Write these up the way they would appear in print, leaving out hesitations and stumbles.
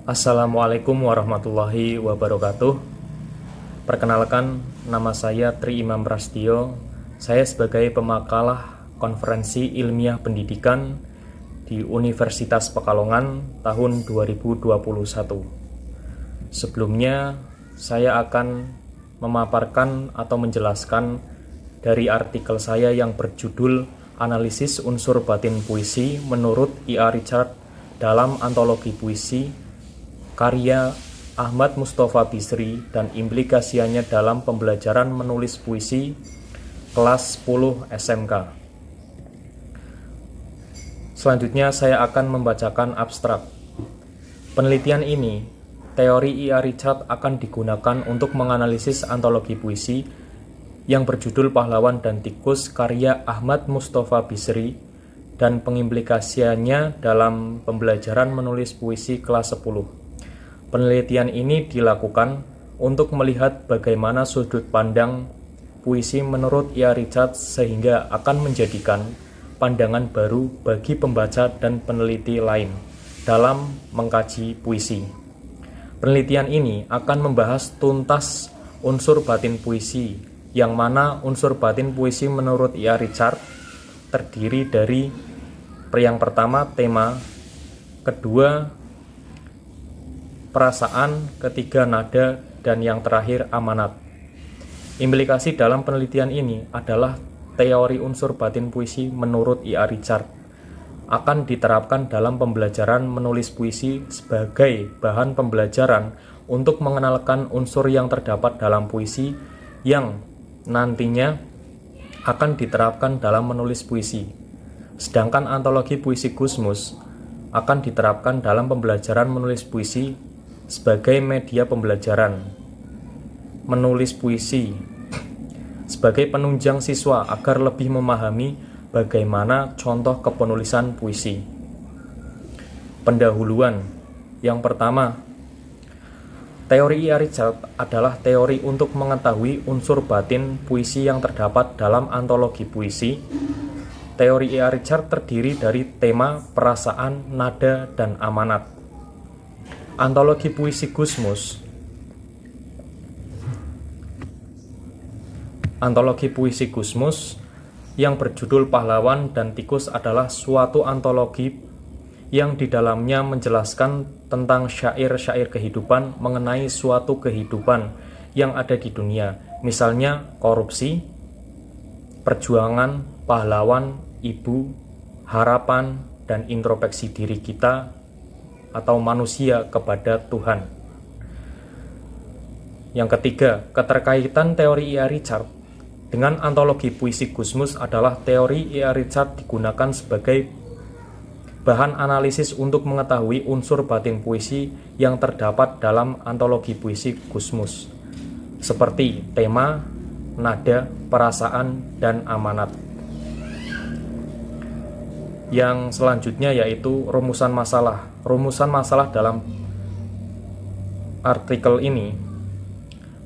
Assalamualaikum warahmatullahi wabarakatuh. Perkenalkan, nama saya Tri Imam Prasetyo. Saya sebagai pemakalah Konferensi Ilmiah Pendidikan di Universitas Pekalongan tahun 2021. Sebelumnya, saya akan memaparkan atau menjelaskan dari artikel saya yang berjudul Analisis Unsur Batin Puisi menurut I.A. Richard dalam Antologi Puisi karya Ahmad Mustafa Bisri dan implikasinya dalam pembelajaran menulis puisi kelas 10 SMK. Selanjutnya saya akan membacakan abstrak. Penelitian ini, teori I.A. Richard akan digunakan untuk menganalisis antologi puisi yang berjudul Pahlawan dan Tikus karya Ahmad Mustafa Bisri dan pengimplikasiannya dalam pembelajaran menulis puisi kelas 10. Penelitian ini dilakukan untuk melihat bagaimana sudut pandang puisi menurut I.A. Richard sehingga akan menjadikan pandangan baru bagi pembaca dan peneliti lain dalam mengkaji puisi. Penelitian ini akan membahas tuntas unsur batin puisi, yang mana unsur batin puisi menurut I.A. Richard terdiri dari yang pertama tema, kedua perasaan, ketiga nada, dan yang terakhir amanat. Implikasi dalam penelitian ini adalah teori unsur batin puisi menurut I.A. Richard akan diterapkan dalam pembelajaran menulis puisi sebagai bahan pembelajaran untuk mengenalkan unsur yang terdapat dalam puisi yang nantinya akan diterapkan dalam menulis puisi. Sedangkan antologi puisi Gusmus akan diterapkan dalam pembelajaran menulis puisi sebagai media pembelajaran menulis puisi sebagai penunjang siswa agar lebih memahami bagaimana contoh kepenulisan puisi. Pendahuluan. Yang pertama, teori I.A. Richard adalah teori untuk mengetahui unsur batin puisi yang terdapat dalam antologi puisi. Teori I.A. Richard terdiri dari tema, perasaan, nada, dan amanat. Antologi puisi Gusmus. Antologi puisi Gusmus yang berjudul Pahlawan dan Tikus adalah suatu antologi yang di dalamnya menjelaskan tentang syair-syair kehidupan mengenai suatu kehidupan yang ada di dunia, misalnya korupsi, perjuangan, pahlawan, ibu, harapan, dan introspeksi diri kita atau manusia kepada Tuhan. Yang ketiga, keterkaitan teori I.A. Richard dengan antologi puisi Gusmus adalah teori I.A. Richard digunakan sebagai bahan analisis untuk mengetahui unsur batin puisi yang terdapat dalam antologi puisi Gusmus, seperti tema, nada, perasaan, dan amanat. Yang selanjutnya yaitu rumusan masalah. Rumusan masalah dalam artikel ini,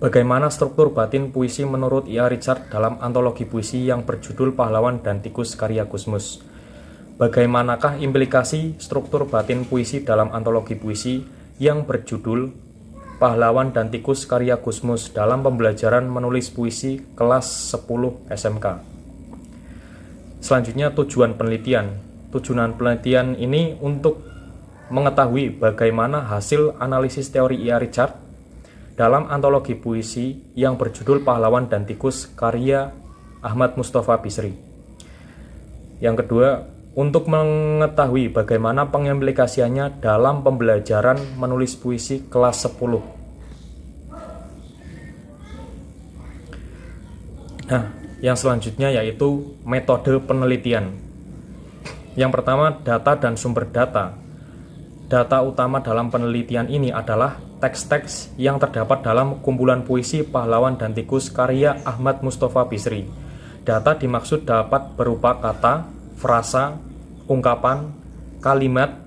bagaimana struktur batin puisi menurut I.A. Richard dalam antologi puisi yang berjudul Pahlawan dan Tikus karya Gusmus. Bagaimanakah implikasi struktur batin puisi dalam antologi puisi yang berjudul Pahlawan dan Tikus karya Gusmus dalam pembelajaran menulis puisi kelas 10 SMK. Selanjutnya tujuan penelitian. Tujuan penelitian ini untuk mengetahui bagaimana hasil analisis teori I.A. Richard dalam antologi puisi yang berjudul Pahlawan dan Tikus karya Ahmad Mustafa Bisri. Yang kedua, untuk mengetahui bagaimana pengimplikasiannya dalam pembelajaran menulis puisi kelas 10. Nah, yang selanjutnya yaitu metode penelitian. Yang pertama, data dan sumber data. Data utama dalam penelitian ini adalah teks-teks yang terdapat dalam kumpulan puisi Pahlawan dan Tikus karya Ahmad Mustafa Bisri. Data dimaksud dapat berupa kata, frasa, ungkapan, kalimat,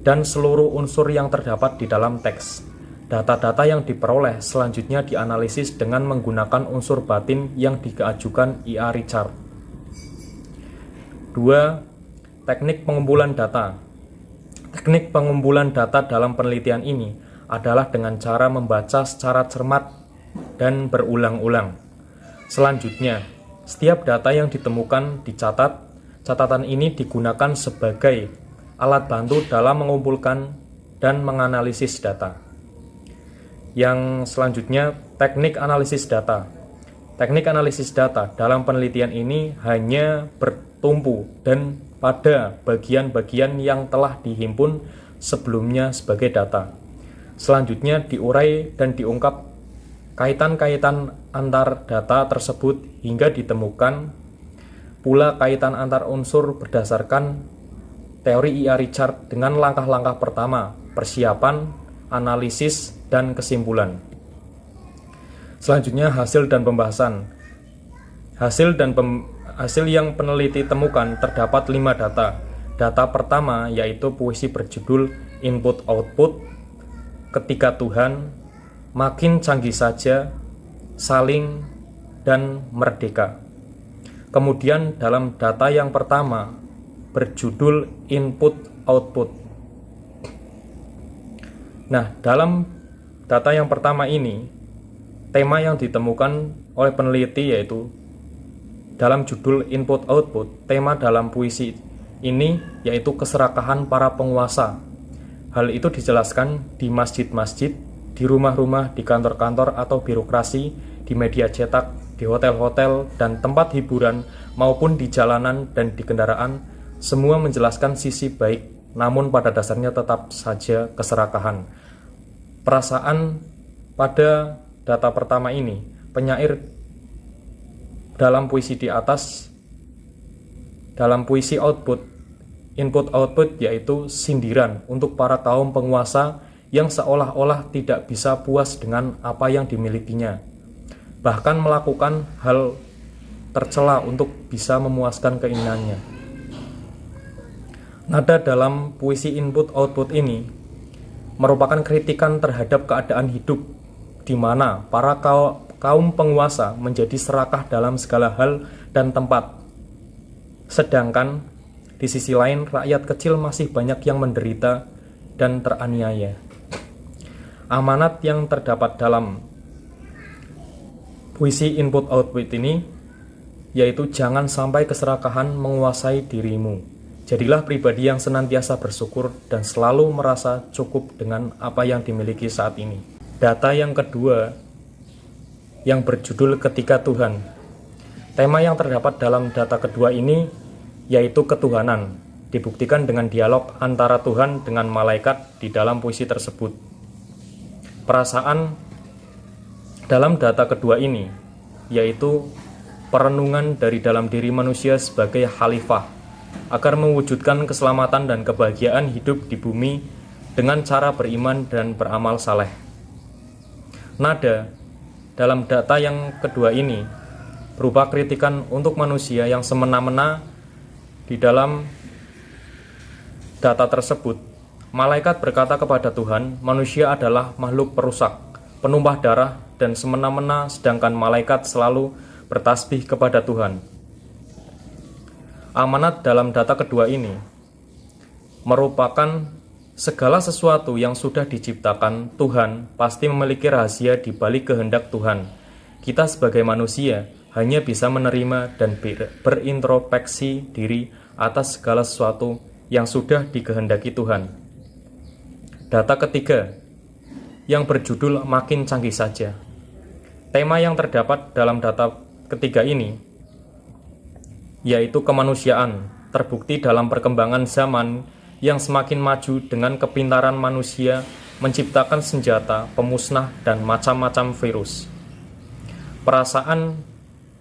dan seluruh unsur yang terdapat di dalam teks. Data-data yang diperoleh selanjutnya dianalisis dengan menggunakan unsur batin yang diajukan I.A. Richard. 2. Teknik pengumpulan data. Teknik pengumpulan data dalam penelitian ini adalah dengan cara membaca secara cermat dan berulang-ulang. Selanjutnya, setiap data yang ditemukan dicatat. Catatan ini digunakan sebagai alat bantu dalam mengumpulkan dan menganalisis data. Yang selanjutnya, teknik analisis data. Teknik analisis data dalam penelitian ini hanya bertumpu dan pada bagian-bagian yang telah dihimpun sebelumnya sebagai data. Selanjutnya diurai dan diungkap kaitan-kaitan antar data tersebut hingga ditemukan pula kaitan antar unsur berdasarkan teori I.A. Richards dengan langkah-langkah pertama, persiapan, analisis, dan kesimpulan. Selanjutnya hasil dan pembahasan. Hasil yang peneliti temukan terdapat 5 data. Data pertama yaitu puisi berjudul Input-Output, Ketika Tuhan, Makin Canggih Saja, Saling, dan Merdeka. Kemudian dalam data yang pertama berjudul Input-Output. Nah, dalam data yang pertama ini, tema yang ditemukan oleh peneliti yaitu dalam judul Input-Output, tema dalam puisi ini yaitu keserakahan para penguasa. Hal itu dijelaskan di masjid-masjid, di rumah-rumah, di kantor-kantor atau birokrasi, di media cetak, di hotel-hotel dan tempat hiburan, maupun di jalanan dan di kendaraan, semua menjelaskan sisi baik, namun pada dasarnya tetap saja keserakahan. Perasaan pada data pertama ini, penyair dalam puisi di atas, dalam puisi output, input-output yaitu sindiran untuk para kaum penguasa yang seolah-olah tidak bisa puas dengan apa yang dimilikinya, bahkan melakukan hal tercela untuk bisa memuaskan keinginannya. Nada dalam puisi input-output ini merupakan kritikan terhadap keadaan hidup di mana para kaum penguasa menjadi serakah dalam segala hal dan tempat. Sedangkan di sisi lain rakyat kecil masih banyak yang menderita dan teraniaya. Amanat yang terdapat dalam puisi input-output ini yaitu jangan sampai keserakahan menguasai dirimu. Jadilah pribadi yang senantiasa bersyukur dan selalu merasa cukup dengan apa yang dimiliki saat ini. Data yang kedua yang berjudul Ketika Tuhan. Tema yang terdapat dalam data kedua ini yaitu ketuhanan, dibuktikan dengan dialog antara Tuhan dengan malaikat di dalam puisi tersebut. Perasaan dalam data kedua ini yaitu perenungan dari dalam diri manusia sebagai khalifah agar mewujudkan keselamatan dan kebahagiaan hidup di bumi dengan cara beriman dan beramal saleh. Nada dalam data yang kedua ini berupa kritikan untuk manusia yang semena-mena. Di dalam data tersebut, malaikat berkata kepada Tuhan, manusia adalah makhluk perusak, penumpah darah, dan semena-mena, sedangkan malaikat selalu bertasbih kepada Tuhan. Amanat dalam data kedua ini merupakan segala sesuatu yang sudah diciptakan Tuhan pasti memiliki rahasia di balik kehendak Tuhan. Kita sebagai manusia hanya bisa menerima dan berintrospeksi diri atas segala sesuatu yang sudah dikehendaki Tuhan. Data ketiga yang berjudul Makin Canggih Saja. Tema yang terdapat dalam data ketiga ini yaitu kemanusiaan, terbukti dalam perkembangan zaman yang semakin maju dengan kepintaran manusia menciptakan senjata, pemusnah, dan macam-macam virus. Perasaan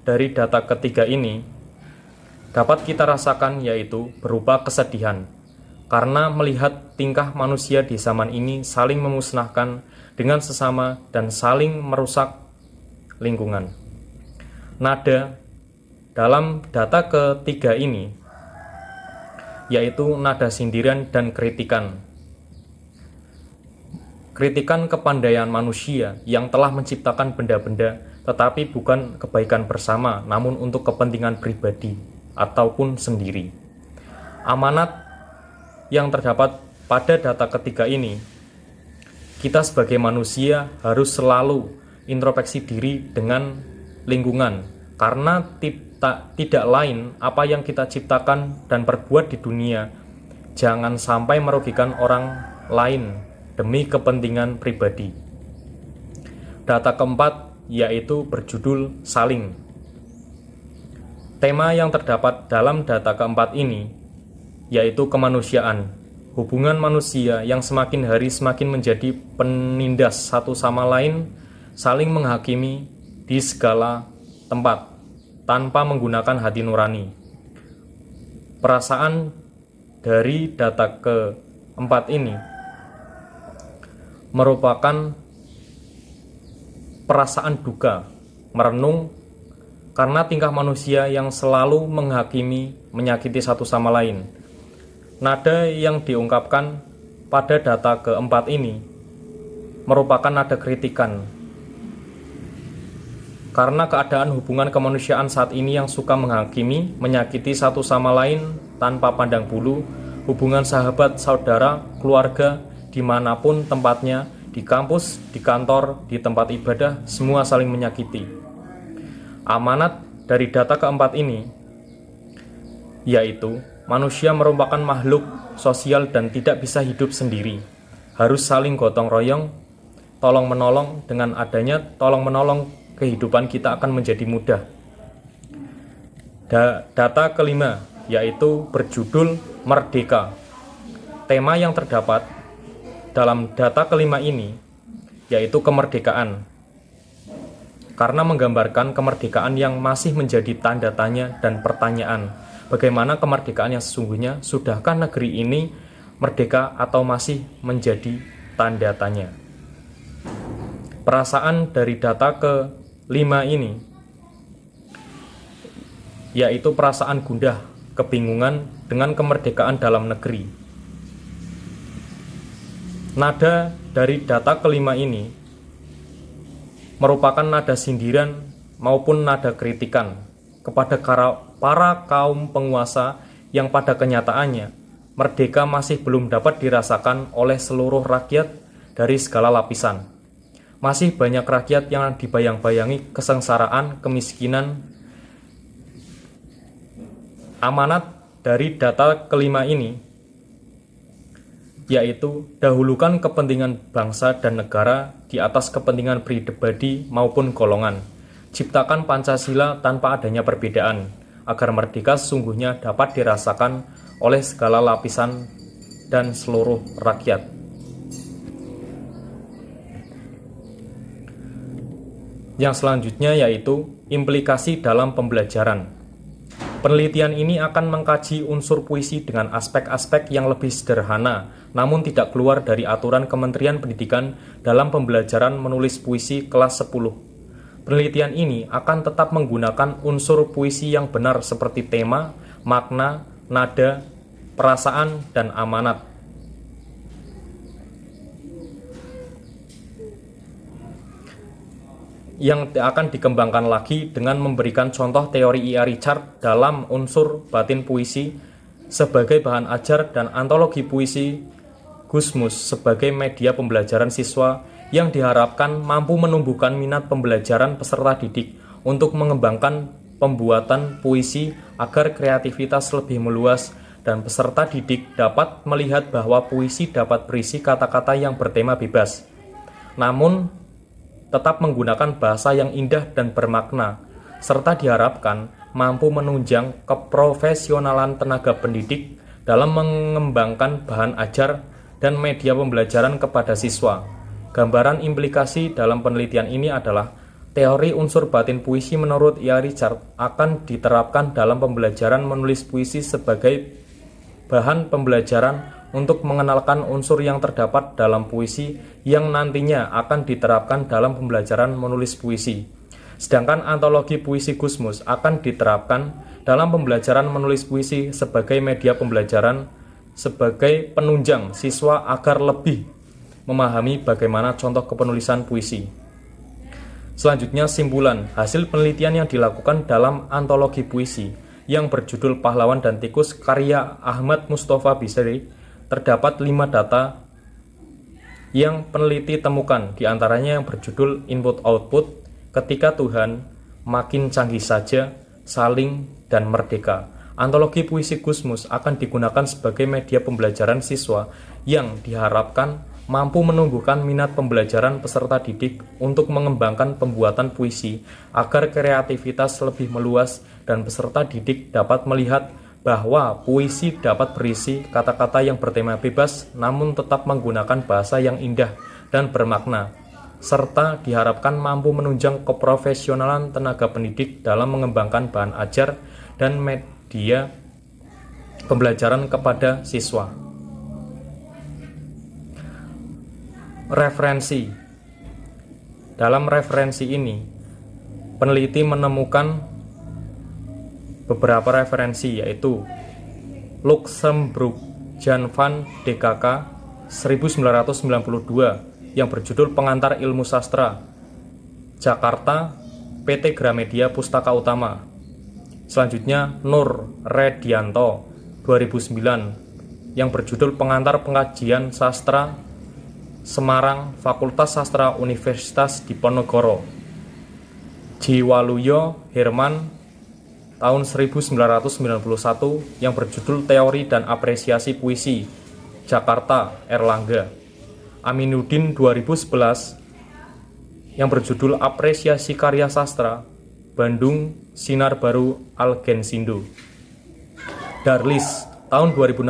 dari data ketiga ini dapat kita rasakan yaitu berupa kesedihan karena melihat tingkah manusia di zaman ini saling memusnahkan dengan sesama dan saling merusak lingkungan. Nada dalam data ketiga ini yaitu nada sindiran dan kritikan. Kritikan kepandaian manusia yang telah menciptakan benda-benda tetapi bukan kebaikan bersama, namun untuk kepentingan pribadi ataupun sendiri. Amanat yang terdapat pada data ketiga ini, kita sebagai manusia harus selalu introspeksi diri dengan lingkungan, karena tidak lain apa yang kita ciptakan dan perbuat di dunia jangan sampai merugikan orang lain demi kepentingan pribadi. Data keempat yaitu berjudul saling. Tema yang terdapat dalam data keempat ini yaitu kemanusiaan, hubungan manusia yang semakin hari semakin menjadi penindas satu sama lain, saling menghakimi di segala tempat tanpa menggunakan hati nurani. Perasaan dari data keempat ini merupakan perasaan duka, merenung karena tingkah manusia yang selalu menghakimi, menyakiti satu sama lain. Nada yang diungkapkan pada data keempat ini merupakan nada kritikan, karena keadaan hubungan kemanusiaan saat ini yang suka menghakimi, menyakiti satu sama lain tanpa pandang bulu, hubungan sahabat, saudara, keluarga, dimanapun tempatnya, di kampus, di kantor, di tempat ibadah, semua saling menyakiti. Amanat dari data keempat ini yaitu manusia merupakan makhluk sosial dan tidak bisa hidup sendiri, harus saling gotong royong, tolong menolong. Dengan adanya tolong menolong, kehidupan kita akan menjadi mudah. Data kelima yaitu berjudul Merdeka. Tema yang terdapat dalam data kelima ini yaitu kemerdekaan, karena menggambarkan kemerdekaan yang masih menjadi tanda tanya dan pertanyaan. Bagaimana kemerdekaan yang sesungguhnya? Sudahkah negeri ini merdeka atau masih menjadi tanda tanya? Perasaan dari data kelima ini yaitu perasaan gundah, kebingungan dengan kemerdekaan dalam negeri. Nada dari data kelima ini merupakan nada sindiran maupun nada kritikan kepada para kaum penguasa yang pada kenyataannya merdeka masih belum dapat dirasakan oleh seluruh rakyat dari segala lapisan. Masih banyak rakyat yang dibayang-bayangi kesengsaraan, kemiskinan. Amanat dari data kelima ini yaitu dahulukan kepentingan bangsa dan negara di atas kepentingan pribadi maupun golongan. Ciptakan Pancasila tanpa adanya perbedaan, agar merdeka sesungguhnya dapat dirasakan oleh segala lapisan dan seluruh rakyat. Yang selanjutnya yaitu implikasi dalam pembelajaran. Penelitian ini akan mengkaji unsur puisi dengan aspek-aspek yang lebih sederhana, namun tidak keluar dari aturan Kementerian Pendidikan dalam pembelajaran menulis puisi kelas 10. Penelitian ini akan tetap menggunakan unsur puisi yang benar seperti tema, makna, nada, perasaan, dan amanat. Yang akan dikembangkan lagi dengan memberikan contoh teori I.A. Richard dalam unsur batin puisi sebagai bahan ajar dan antologi puisi Gusmus sebagai media pembelajaran siswa yang diharapkan mampu menumbuhkan minat pembelajaran peserta didik untuk mengembangkan pembuatan puisi agar kreativitas lebih meluas dan peserta didik dapat melihat bahwa puisi dapat berisi kata-kata yang bertema bebas, namun tetap menggunakan bahasa yang indah dan bermakna, serta diharapkan mampu menunjang keprofesionalan tenaga pendidik dalam mengembangkan bahan ajar dan media pembelajaran kepada siswa. Gambaran implikasi dalam penelitian ini adalah teori unsur batin puisi menurut I.A. Richard akan diterapkan dalam pembelajaran menulis puisi sebagai bahan pembelajaran untuk mengenalkan unsur yang terdapat dalam puisi yang nantinya akan diterapkan dalam pembelajaran menulis puisi. Sedangkan antologi puisi Gusmus akan diterapkan dalam pembelajaran menulis puisi sebagai media pembelajaran sebagai penunjang siswa agar lebih memahami bagaimana contoh kepenulisan puisi. Selanjutnya simpulan hasil penelitian yang dilakukan dalam antologi puisi yang berjudul Pahlawan dan Tikus karya Ahmad Mustafa Bisri terdapat 5 data yang peneliti temukan, diantaranya yang berjudul Input-Output, Ketika Tuhan, Makin Canggih Saja, Saling, dan Merdeka. Antologi puisi Gusmus akan digunakan sebagai media pembelajaran siswa yang diharapkan mampu menumbuhkan minat pembelajaran peserta didik untuk mengembangkan pembuatan puisi agar kreativitas lebih meluas dan peserta didik dapat melihat bahwa puisi dapat berisi kata-kata yang bertema bebas namun tetap menggunakan bahasa yang indah dan bermakna, serta diharapkan mampu menunjang keprofesionalan tenaga pendidik dalam mengembangkan bahan ajar dan media pembelajaran kepada siswa. Referensi. Dalam referensi ini, peneliti menemukan beberapa referensi, yaitu Luxemburg, Jan van DKK 1992 yang berjudul Pengantar Ilmu Sastra, Jakarta, PT Gramedia Pustaka Utama. Selanjutnya Nur Redianto 2009 yang berjudul Pengantar Pengkajian Sastra, Semarang, Fakultas Sastra Universitas Diponegoro. Jiwaluyo Herman tahun 1991 yang berjudul Teori dan Apresiasi Puisi, Jakarta, Erlangga. Aminuddin 2011 yang berjudul Apresiasi Karya Sastra, Bandung, Sinar Baru Algensindo. Darlis tahun 2016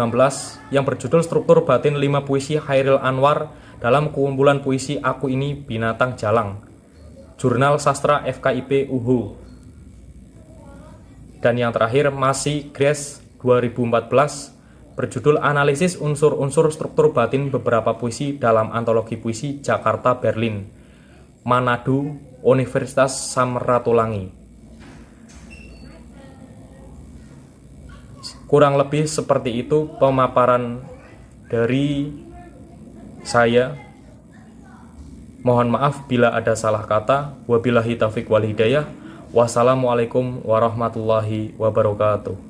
yang berjudul Struktur Batin 5 Puisi Hairil Anwar dalam kumpulan puisi Aku Ini Binatang Jalang, Jurnal Sastra FKIP UHU. Dan yang terakhir masih Grace 2014 berjudul Analisis Unsur-Unsur Struktur Batin Beberapa Puisi dalam Antologi Puisi Jakarta Berlin, Manado, Universitas Samratulangi. Kurang lebih seperti itu pemaparan dari saya. Mohon maaf bila ada salah kata. Wabillahi taufiq wal hidayah. Wassalamualaikum warahmatullahi wabarakatuh.